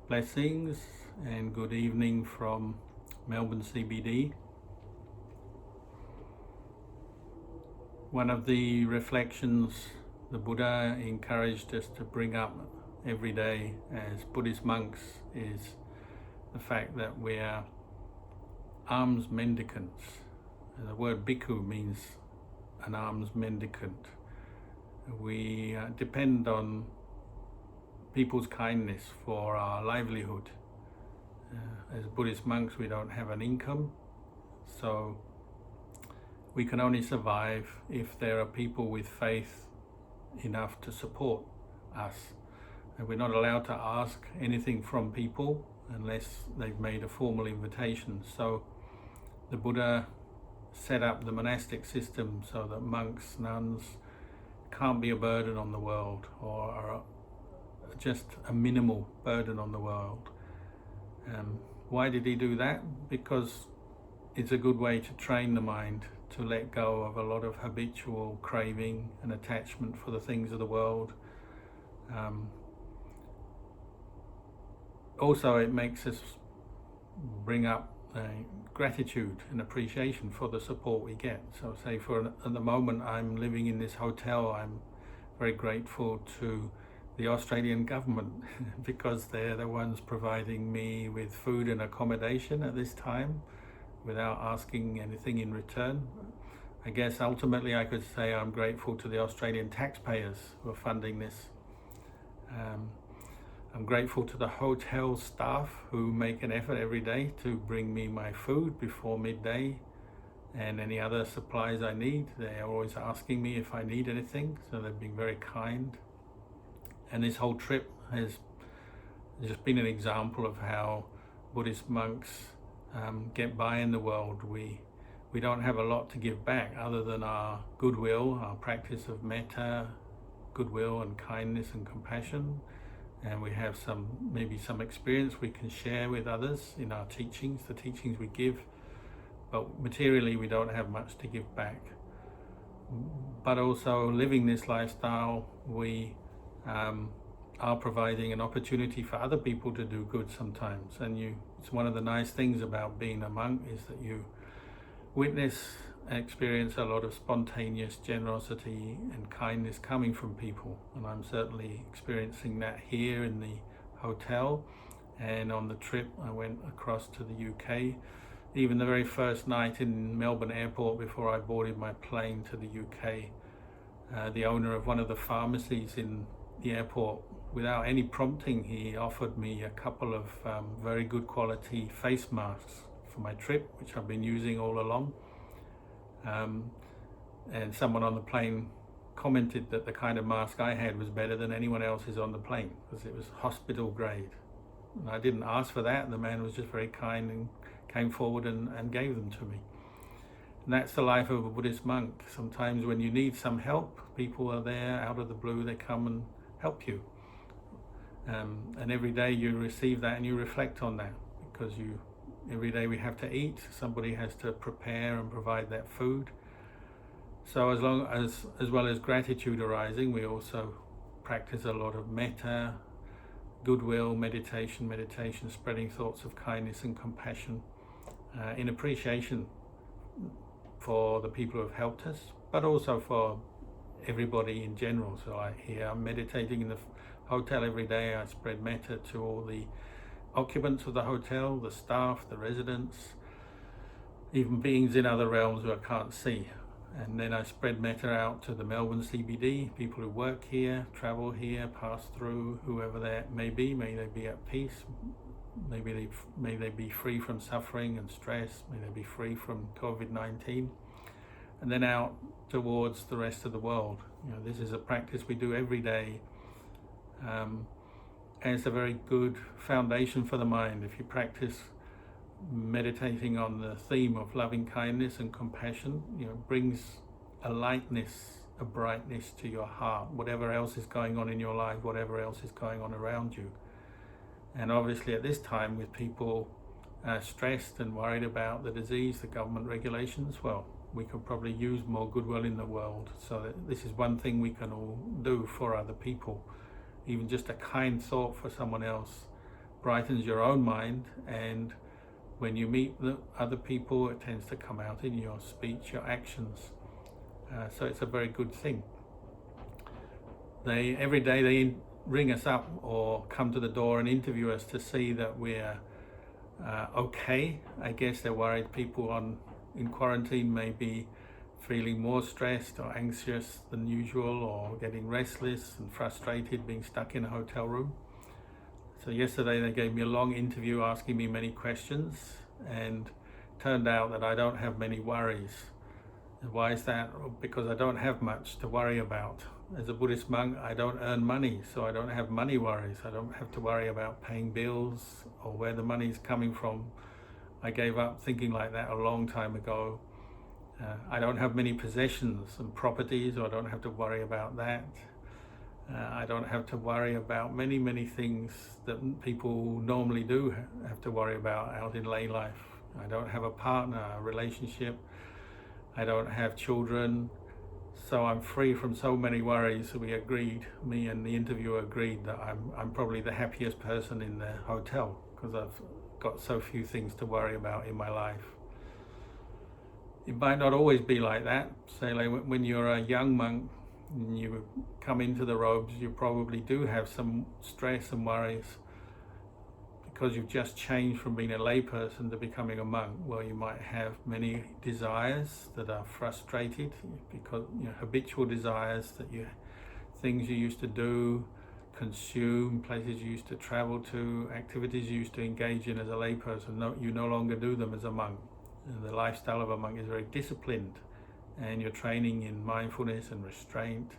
Blessings and good evening from Melbourne CBD. One of the reflections the Buddha encouraged us to bring up every day as Buddhist monks is the fact that we are alms mendicants. The word bhikkhu means an alms mendicant. We depend on people's kindness for our livelihood. As Buddhist monks, we don't have an income, so we can only survive if there are people with faith enough to support us. And we're not allowed to ask anything from people unless they've made a formal invitation. So the Buddha set up the monastic system so that monks, nuns can't be a burden on the world, or are just a minimal burden on the world. Why did he do that? Because it's a good way to train the mind to let go of a lot of habitual craving and attachment for the things of the world. Also, it makes us bring up gratitude and appreciation for the support we get. So say at the moment I'm living in this hotel, I'm very grateful to the Australian government because they're the ones providing me with food and accommodation at this time without asking anything in return. I guess ultimately I could say I'm grateful to the Australian taxpayers who are funding this. I'm grateful to the hotel staff who make an effort every day to bring me my food before midday and any other supplies I need. They are always asking me if I need anything, so they've been very kind. And this whole trip has just been an example of how Buddhist monks get by in the world. We don't have a lot to give back other than our goodwill, our practice of metta, goodwill and kindness and compassion. And we have maybe some experience we can share with others in our teachings, the teachings we give. But materially, we don't have much to give back. But also living this lifestyle, we are providing an opportunity for other people to do good sometimes. And it's one of the nice things about being a monk is that you witness and experience a lot of spontaneous generosity and kindness coming from people. And I'm certainly experiencing that here in the hotel. And on the trip I went across to the UK. Even the very first night in Melbourne airport before I boarded my plane to the UK, the owner of one of the pharmacies in the airport, without any prompting, he offered me a couple of very good quality face masks for my trip, which I've been using all along. And someone on the plane commented that the kind of mask I had was better than anyone else's on the plane because it was hospital grade. And I didn't ask for that. The man was just very kind and came forward and gave them to me. And that's the life of a Buddhist monk. Sometimes when you need some help, people are there out of the blue, they come and help you. And every day you receive that and you reflect on that, because every day we have to eat, somebody has to prepare and provide that food. So as well as gratitude arising, we also practice a lot of metta, goodwill, meditation, spreading thoughts of kindness and compassion in appreciation for the people who have helped us, but also for everybody in general. So I'm meditating in the hotel every day. I spread metta to all the occupants of the hotel, the staff, the residents, even beings in other realms who I can't see. And then I spread metta out to the Melbourne CBD, people who work here, travel here, pass through, whoever that may be. May they be at peace, may they be free from suffering and stress, may they be free from COVID-19. And then out towards the rest of the world. This is a practice we do every day. And it's a very good foundation for the mind. If you practice meditating on the theme of loving kindness and compassion, brings a lightness, a brightness to your heart, whatever else is going on in your life, whatever else is going on around you. And obviously at this time, with people stressed and worried about the disease, the government regulations, well, we could probably use more goodwill in the world. So that this is one thing we can all do for other people. Even just a kind thought for someone else brightens your own mind, and when you meet the other people, it tends to come out in your speech, your actions. So it's a very good thing. Every day they ring us up or come to the door and interview us to see that we're okay. I guess they're worried people in quarantine may be feeling more stressed or anxious than usual, or getting restless and frustrated being stuck in a hotel room. So yesterday they gave me a long interview asking me many questions, and turned out that I don't have many worries. And why is that? Because I don't have much to worry about. As a Buddhist monk, I don't earn money, so I don't have money worries. I don't have to worry about paying bills or where the money's coming from. I gave up thinking like that a long time ago. I don't have many possessions and properties, so I don't have to worry about that. I don't have to worry about many things that people normally do have to worry about out in lay life. I don't have a partner, a relationship. I don't have children. So I'm free from so many worries. So me and the interviewer agreed that I'm probably the happiest person in the hotel, because I've got so few things to worry about in my life. It might not always be like that. Say like when you're a young monk and you come into the robes, you probably do have some stress and worries because you've just changed from being a layperson to becoming a monk. Well, you might have many desires that are frustrated, because habitual desires, things you used to do, consume, places you used to travel to, activities you used to engage in as a layperson. You no longer do them as a monk. And the lifestyle of a monk is very disciplined, and you're training in mindfulness and restraint.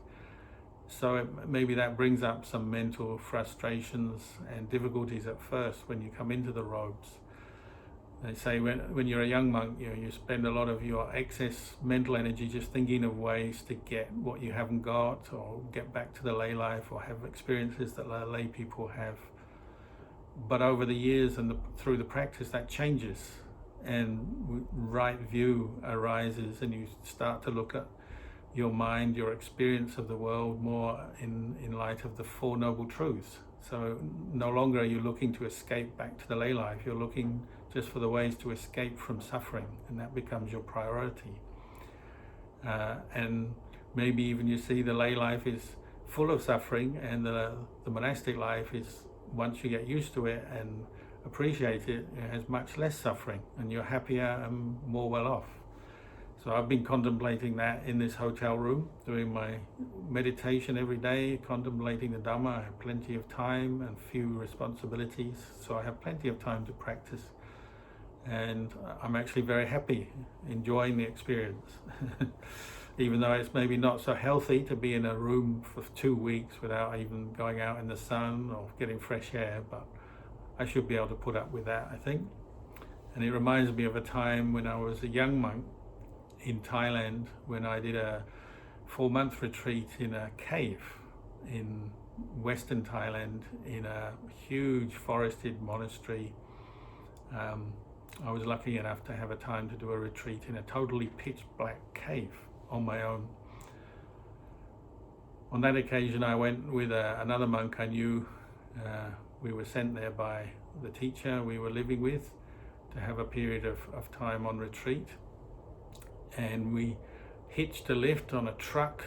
So maybe that brings up some mental frustrations and difficulties at first when you come into the robes. They say when you're a young monk, you spend a lot of your excess mental energy just thinking of ways to get what you haven't got, or get back to the lay life, or have experiences that lay people have. But over the years and through the practice, that changes, and right view arises, and you start to look at your mind, your experience of the world more in light of the Four Noble Truths. So no longer are you looking to escape back to the lay life, you're looking just for the ways to escape from suffering, and that becomes your priority. And maybe even you see the lay life is full of suffering, and the monastic life is, once you get used to it and appreciate it, it has much less suffering, and you're happier and more well off. So I've been contemplating that in this hotel room, doing my meditation every day, contemplating the Dhamma. I have plenty of time and few responsibilities, so I have plenty of time to practice. And I'm actually very happy, enjoying the experience. Even though it's maybe not so healthy to be in a room for 2 weeks without even going out in the sun or getting fresh air, but I should be able to put up with that, I think. And it reminds me of a time when I was a young monk in Thailand, when I did a 4-month retreat in a cave in Western Thailand, in a huge forested monastery. I was lucky enough to have a time to do a retreat in a totally pitch black cave on my own. On that occasion I went with another monk I knew. We were sent there by the teacher we were living with to have a period of time on retreat. And we hitched a lift on a truck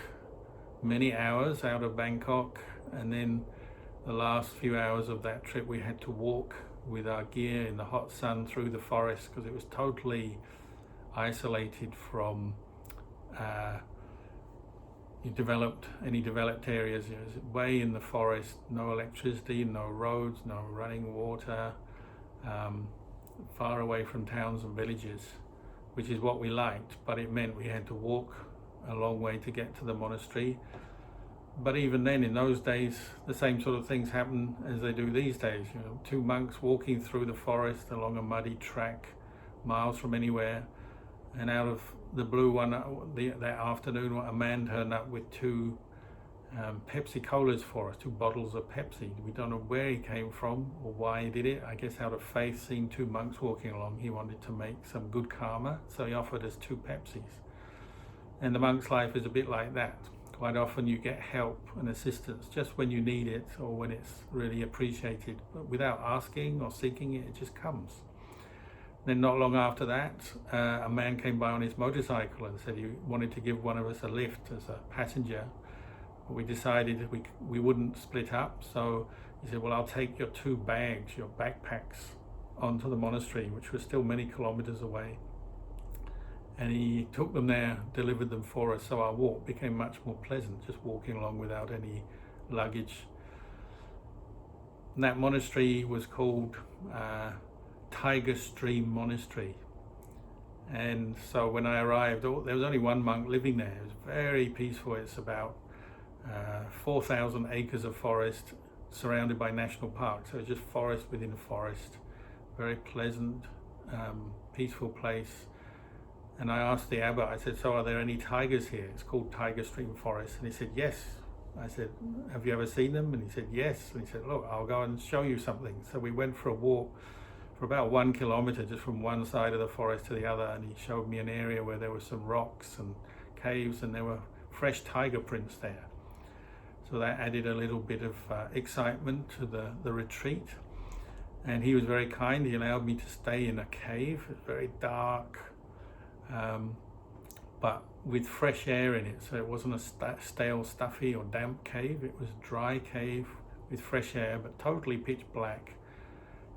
many hours out of Bangkok, and then the last few hours of that trip we had to walk with our gear in the hot sun through the forest, because it was totally isolated from any developed areas. It was way in the forest, no electricity, no roads, no running water, far away from towns and villages, which is what we liked, but it meant we had to walk a long way to get to the monastery. But even then, in those days, the same sort of things happen as they do these days. 2 monks walking through the forest along a muddy track, miles from anywhere, and out of the blue that afternoon, a man turned up with 2 Pepsi Colas for us, 2 bottles of Pepsi. We don't know where he came from or why he did it. I guess out of faith, seeing 2 monks walking along, he wanted to make some good karma, so he offered us 2 Pepsis. And the monk's life is a bit like that. quite often you get help and assistance just when you need it or when it's really appreciated, but without asking or seeking it, it just comes. Then not long after that, a man came by on his motorcycle and said he wanted to give one of us a lift as a passenger. But we decided we wouldn't split up, so he said, well, I'll take your 2 bags, your backpacks, onto the monastery, which was still many kilometers away. And he took them there, delivered them for us, so our walk became much more pleasant, just walking along without any luggage. And that monastery was called Tiger Stream Monastery. And so when I arrived, there was only one monk living there. It was very peaceful. It's about 4,000 acres of forest surrounded by national parks. So it's just forest within forest. Very pleasant, peaceful place. And I asked the abbot, I said, so are there any tigers here? It's called Tiger Stream Forest. And he said, yes. I said, have you ever seen them? And he said, yes. And he said, look, I'll go and show you something. So we went for a walk for about 1 kilometer, just from one side of the forest to the other. And he showed me an area where there were some rocks and caves, and there were fresh tiger prints there. So that added a little bit of excitement to the retreat. And he was very kind. He allowed me to stay in a cave. It was very dark, but with fresh air in it. So it wasn't a stale, stuffy or damp cave. It was a dry cave with fresh air, but totally pitch black.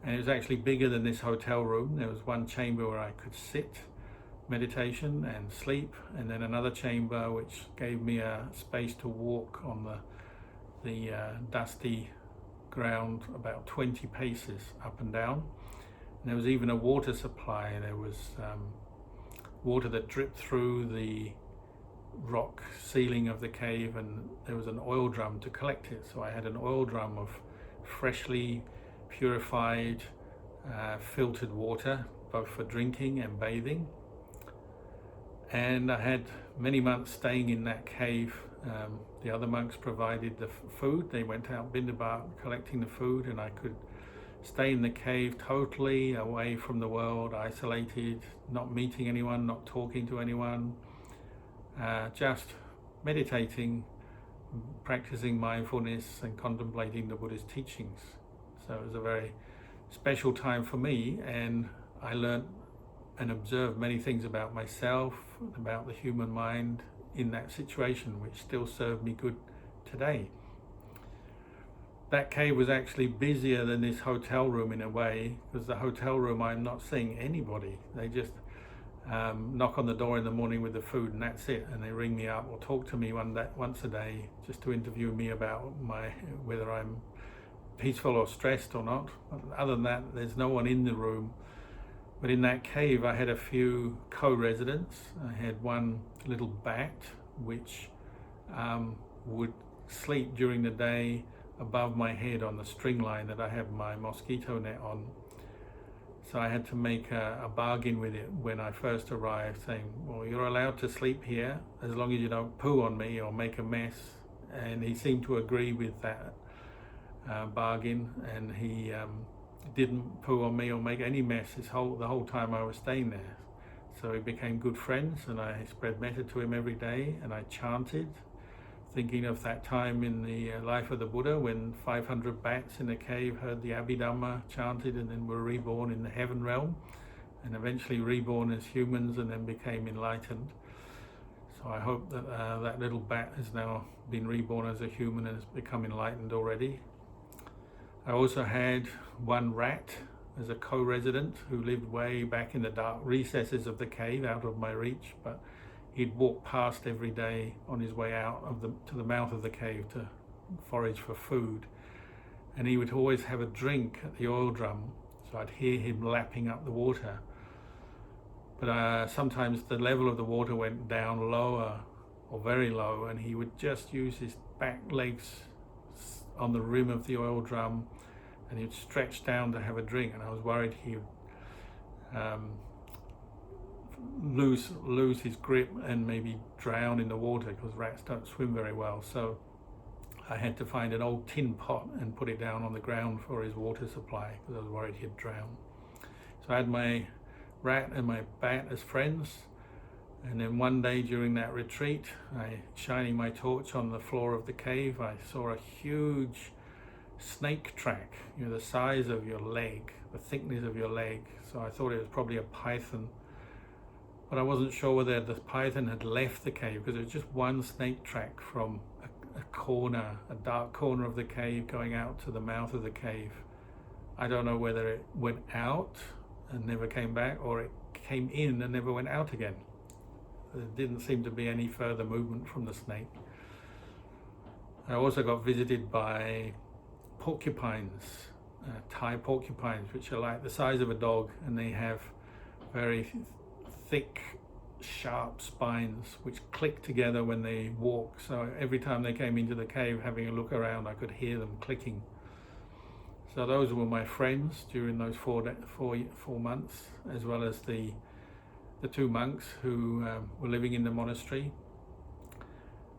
And it was actually bigger than this hotel room. There was one chamber where I could sit, meditation and sleep, and then another chamber which gave me a space to walk on the dusty ground about 20 paces up and down. And there was even a water supply. There was water that dripped through the rock ceiling of the cave, and there was an oil drum to collect it. So I had an oil drum of freshly purified, filtered water, both for drinking and bathing. And I had many months staying in that cave. The other monks provided the food. They went out bindabat collecting the food, and I could stay in the cave totally away from the world, isolated, not meeting anyone, not talking to anyone, just meditating, practicing mindfulness and contemplating the Buddhist teachings. So it was a very special time for me, and I learned and observed many things about myself, about the human mind in that situation, which still served me good today. That cave was actually busier than this hotel room in a way, because the hotel room I'm not seeing anybody. They just knock on the door in the morning with the food, and that's it. And they ring me up or talk to me once a day just to interview me about whether I'm peaceful or stressed or not. Other than that, there's no one in the room. But in that cave, I had a few co-residents. I had one little bat which would sleep during the day above my head on the string line that I have my mosquito net on. So I had to make a bargain with it when I first arrived, saying, well, you're allowed to sleep here as long as you don't poo on me or make a mess. And he seemed to agree with that bargain, and he didn't poo on me or make any mess the whole time I was staying there. So we became good friends, and I spread metta to him every day, and I chanted, thinking of that time in the life of the Buddha when 500 bats in a cave heard the Abhidhamma chanted and then were reborn in the heaven realm, and eventually reborn as humans and then became enlightened. So I hope that that little bat has now been reborn as a human and has become enlightened already. I also had one rat as a co-resident who lived way back in the dark recesses of the cave, out of my reach, but he'd walk past every day on his way out to the mouth of the cave to forage for food. And he would always have a drink at the oil drum, so I'd hear him lapping up the water. But sometimes the level of the water went down lower or very low, and he would just use his back legs on the rim of the oil drum, and he'd stretch down to have a drink, and I was worried he would lose his grip and maybe drown in the water, because rats don't swim very well. So I had to find an old tin pot and put it down on the ground for his water supply, because I was worried he'd drown. So I had my rat and my bat as friends, And then one day during that retreat, shining my torch on the floor of the cave, I saw a huge snake track, the size of your leg, the thickness of your leg. So I thought it was probably a python, but I wasn't sure whether the python had left the cave, because it was just one snake track from a dark corner of the cave going out to the mouth of the cave. I don't know whether it went out and never came back, or it came in and never went out again. There didn't seem to be any further movement from the snake. I also got visited by porcupines, Thai porcupines, which are like the size of a dog, and they have very thick, sharp spines which click together when they walk. So every time they came into the cave, having a look around, I could hear them clicking. So those were my friends during those 4 months, as well as the two monks who were living in the monastery.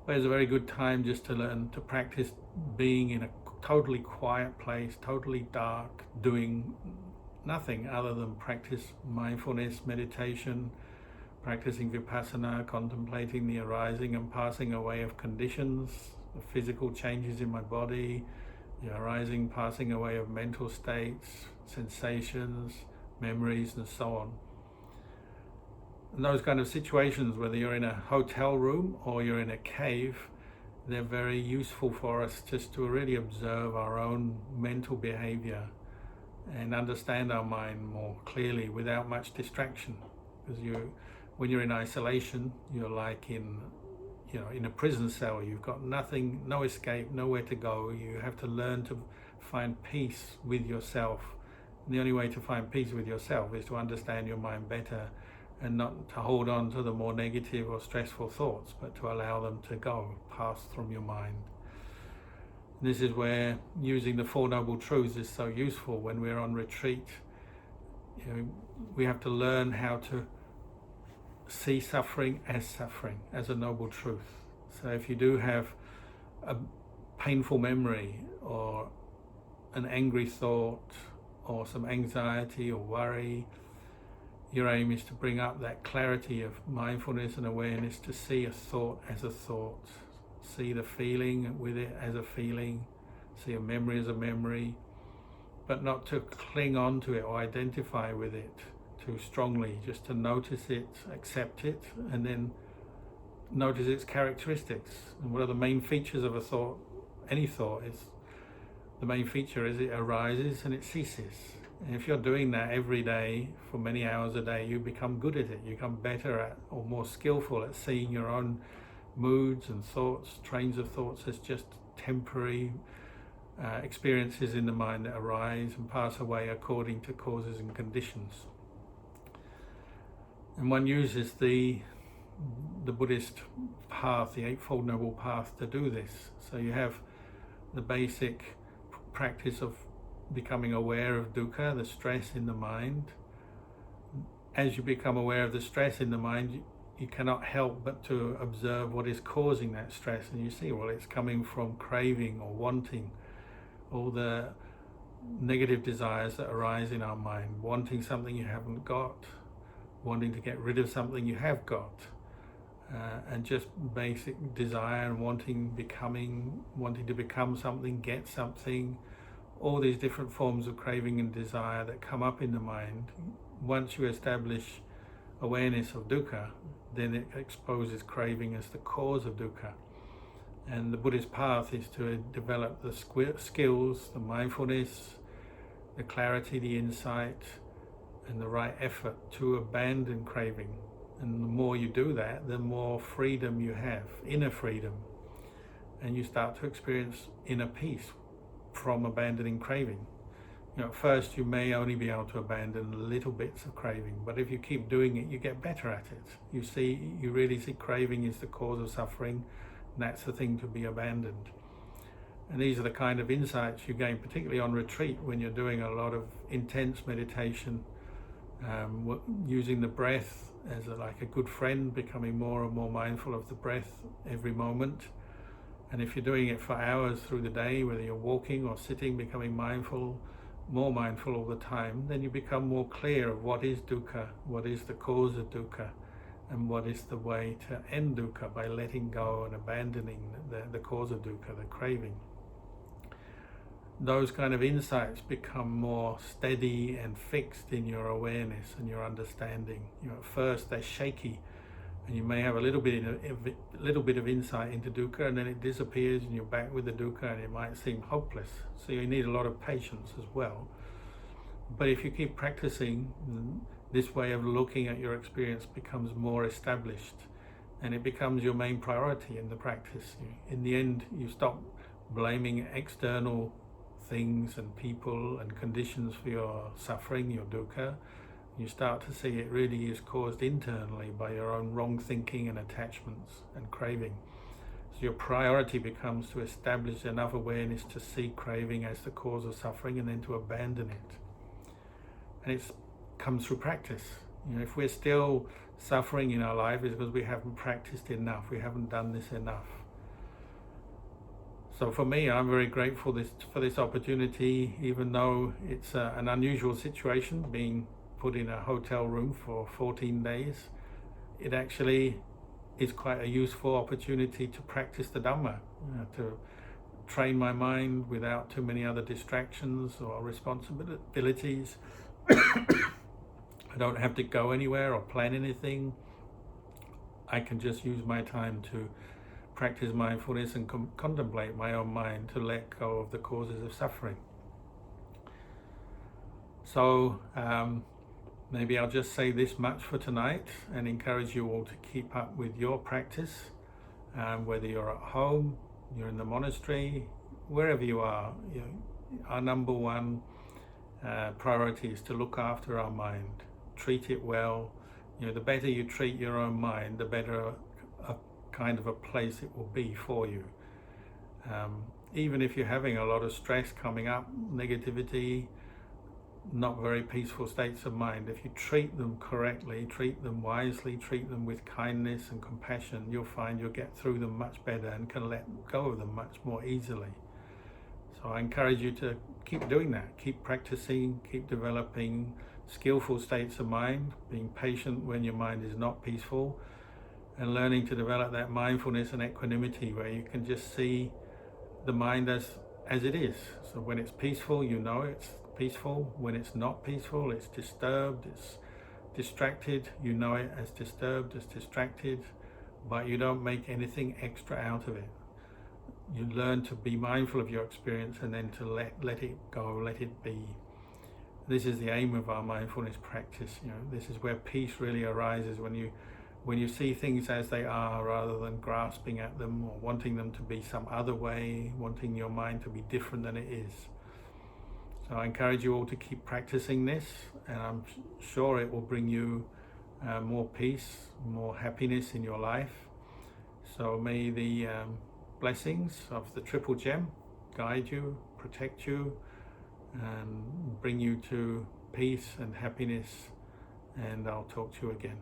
But it was a very good time just to learn to practice being in a totally quiet place, totally dark, doing nothing other than practice mindfulness, meditation, practicing vipassana, contemplating the arising and passing away of conditions, the physical changes in my body, the arising, passing away of mental states, sensations, memories, and so on. And those kind of situations, whether you're in a hotel room or you're in a cave, they're very useful for us just to really observe our own mental behavior and understand our mind more clearly without much distraction. Because when you're in isolation, you're like in a prison cell. You've got nothing, no escape, nowhere to go. You have to learn to find peace with yourself. And the only way to find peace with yourself is to understand your mind better, and not to hold on to the more negative or stressful thoughts, but to allow them to go, pass from your mind. And this is where using the Four Noble Truths is so useful when we're on retreat. We have to learn how to see suffering as a noble truth. So if you do have a painful memory or an angry thought or some anxiety or worry, your aim is to bring up that clarity of mindfulness and awareness to see a thought as a thought, see the feeling with it as a feeling, see a memory as a memory, but not to cling on to it or identify with it too strongly, just to notice it, accept it, and then notice its characteristics. And what are the main features of a thought? Any thought is, the main feature is it arises and it ceases. And if you're doing that every day for many hours a day, you become good at it. You become better at, or more skillful at, seeing your own moods and thoughts, trains of thoughts, as just temporary experiences in the mind that arise and pass away according to causes and conditions. And one uses the Buddhist path, the Eightfold Noble Path, to do this. So you have the basic practice of becoming aware of dukkha, the stress in the mind. As you become aware of the stress in the mind, you cannot help but to observe what is causing that stress. And you see, well, it's coming from craving or wanting, all the negative desires that arise in our mind, wanting something you haven't got, wanting to get rid of something you have got, and just basic desire and wanting to become something, get something, all these different forms of craving and desire that come up in the mind. Once you establish awareness of dukkha, then it exposes craving as the cause of dukkha. And the Buddhist path is to develop the skills, the mindfulness, the clarity, the insight, and the right effort to abandon craving. And the more you do that, the more freedom you have, inner freedom. And you start to experience inner peace from abandoning craving. At first you may only be able to abandon little bits of craving, but if you keep doing it, you get better at it. You really see craving is the cause of suffering, and that's the thing to be abandoned. And these are the kind of insights you gain, particularly on retreat, when you're doing a lot of intense meditation, using the breath as like a good friend, becoming more and more mindful of the breath every moment. And if you're doing it for hours through the day, whether you're walking or sitting, becoming mindful, more mindful all the time, then you become more clear of what is dukkha, what is the cause of dukkha. and what is the way to end dukkha by letting go and abandoning the cause of dukkha, the craving. Those kind of insights become more steady and fixed in your awareness and your understanding. At first they're shaky, and you may have a little bit of insight into dukkha, and then it disappears and you're back with the dukkha, and it might seem hopeless. So you need a lot of patience as well. But if you keep practicing, this way of looking at your experience becomes more established, and it becomes your main priority in the practice. In the end, you stop blaming external things and people and conditions for your suffering, your dukkha. You start to see it really is caused internally by your own wrong thinking and attachments and craving. So your priority becomes to establish enough awareness to see craving as the cause of suffering, and then to abandon it. And it comes through practice. If we're still suffering in our life, it's because we haven't practiced enough. We haven't done this enough. So for me, I'm very grateful for this opportunity, even though it's an unusual situation, being put in a hotel room for 14 days. It actually is quite a useful opportunity to practice the Dhamma, to train my mind without too many other distractions or responsibilities. I don't have to go anywhere or plan anything. I can just use my time to practice mindfulness and contemplate my own mind, to let go of the causes of suffering. So maybe I'll just say this much for tonight, and encourage you all to keep up with your practice, whether you're at home, you're in the monastery, wherever you are. Our number one priority is to look after our mind, treat it well. The better you treat your own mind, the better kind of a place it will be for you. Even if you're having a lot of stress coming up, negativity, not very peaceful states of mind, if you treat them correctly, treat them wisely, treat them with kindness and compassion, you'll find you'll get through them much better and can let go of them much more easily. So I encourage you to keep doing that, keep practicing, keep developing skillful states of mind, being patient when your mind is not peaceful, and learning to develop that mindfulness and equanimity where you can just see the mind as it is. So when it's peaceful, you know it's peaceful. When it's not peaceful, it's disturbed, it's distracted, you know it as disturbed, as distracted, but you don't make anything extra out of it. You learn to be mindful of your experience, and then to let it go, let it be. This is the aim of our mindfulness practice. This is where peace really arises, when you see things as they are, rather than grasping at them or wanting them to be some other way, wanting your mind to be different than it is. So I encourage you all to keep practicing this, and I'm sure it will bring you more peace, more happiness in your life. So may the blessings of the Triple Gem guide you, protect you, and bring you to peace and happiness, and I'll talk to you again.